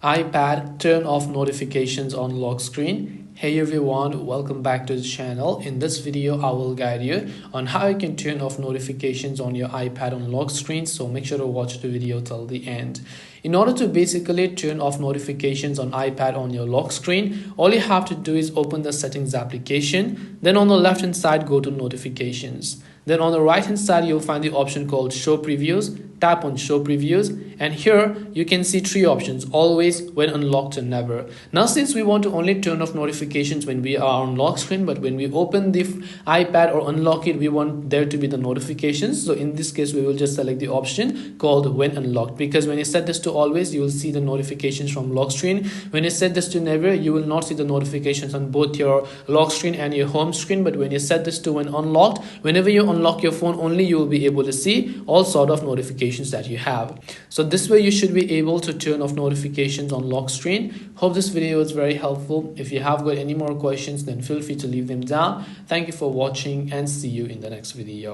iPad turn off notifications on lock screen. Hey everyone, welcome back to the channel. In this video I will guide you on how you can turn off notifications on your iPad on lock screen, so make sure to watch the video till the end. In order to basically turn off notifications on iPad on your lock screen, all you have to do is open the settings application, then on the left hand side go to notifications. Then on the right hand side you'll find the option called show previews. Tap on show previews and here you can see three options: always, when unlocked, and never. Now since we want to only turn off notifications when we are on lock screen, but when we open the iPad or unlock it we want there to be the notifications, so in this case we will just select the option called when unlocked, because when you set this to always you will see the notifications from lock screen. When you set this to never, you will not see the notifications on both your lock screen and your home screen, but when you set this to when unlocked, whenever you unlock your phone only, you will be able to see all sort of notifications that you have. So this way you should be able to turn off notifications on lock screen. Hope this video was very helpful. If you have got any more questions, then feel free to leave them down. Thank you for watching and see you in the next video.